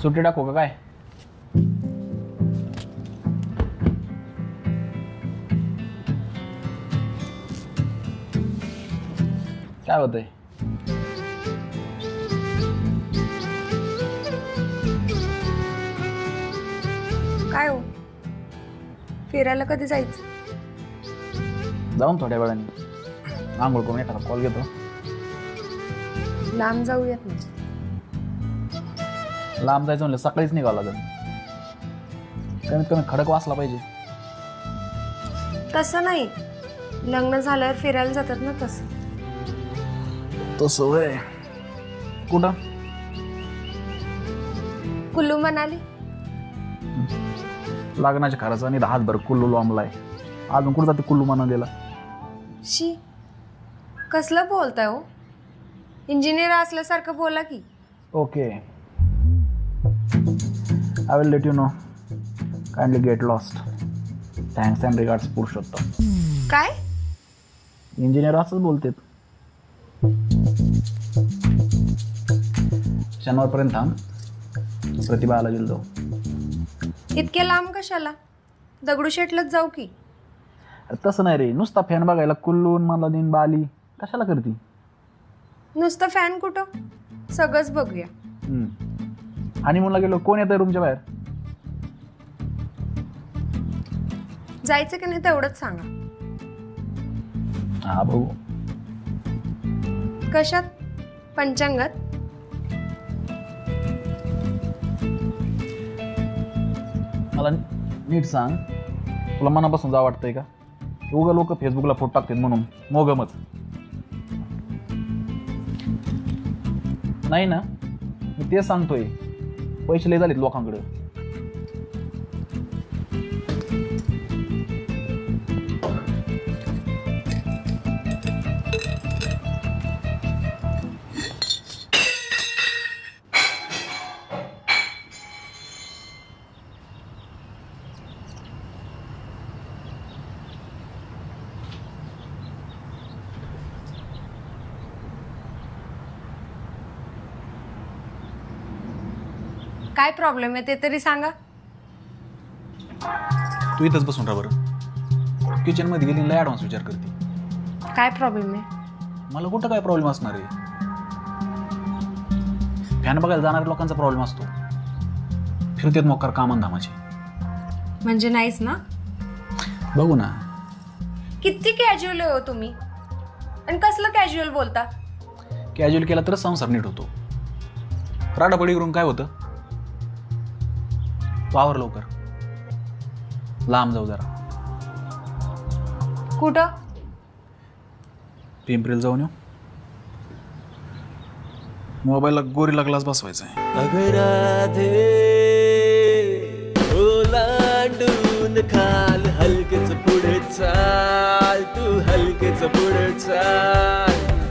सुट्टी टाकू का काय? काय होतंय? काय हो, फिरायला कधी जायचं? जाऊन थोड्या वेळाने आंघोळ करून एखादा कॉल घेतो. लांब जाऊयात ना. लांब जायचं म्हणलं सकाळीच निघावं लागेल. कमीत कमी खडक वाचला पाहिजे. तसं नाही, लग्न झाल्यावर फिरायला जातात ना तसं. तसं होय. कुठं? कुल्लू मनाली. लग्नाच्या खर्च आणि हातभर कुल्लू लांबलाय. अजून कुठं जाते कुल्लू मनालीला? शी, कसलं बोलताय हो? इंजिनियर असल्यासारखं बोला की. Okay, I will let you know. Kindly get lost. Thanks and regards Purushottam. काय? इंजिनियर असंच बोलतेत. शनिवारपर्यंत थांब, प्रतिभा आला गेलो जाऊ. इतक्या लांब कशाला? दगडूशेठलाच जाऊ की. तसं नाही रे, नुसता फॅन बघायला कुल्लू मनाली बाली कशाला करती? नुसतं फॅन कुठं, सगळंच बघूया. हनीमूनला गेलो. कोण येतंय रूमच्या बाहेर? जायचं की नाही तेवढंच सांगा. हा भाऊ. कशात? पंचांगात? मला नीट सांग, तुला मनापासून जा वाटतंय का? उगा लोक फेसबुकला फोटो टाकतात म्हणून मोगमच नाही ना? मी तेच सांगतोय, पैसे लय झालेत लोकांकडे. काय प्रॉब्लेम आहे ते तरी सांगा. तू इथंच बसून राहा बरं. किचन मध्ये गेली लय ॲडव्हान्स विचार करते. काय प्रॉब्लेम आहे? मला कुठं काय प्रॉब्लेम असणार आहे? फॅन बघायला जाणाऱ्या लोकांचा प्रॉब्लेम असतो. फिरतेत मोकार कामन धामाचे. म्हणजे नाहीच ना? बघू ना. किती कॅज्युअल हो तुम्ही, आणि कसलं कॅज्युअल बोलता? कॅज्युअल केला तरच संसार नीट होतो. राडापडी करून काय होतं? तू आवर लवकर, लांब जाऊ जरा. कुठं? पिंपरीला जाऊन येऊ. मोबाईलला गोरीला ग्लास बसवायचा आहे. अगराधे ओलांडून खाल, हलकेच पुढे चाल, तू हलकेच पुढे चाल.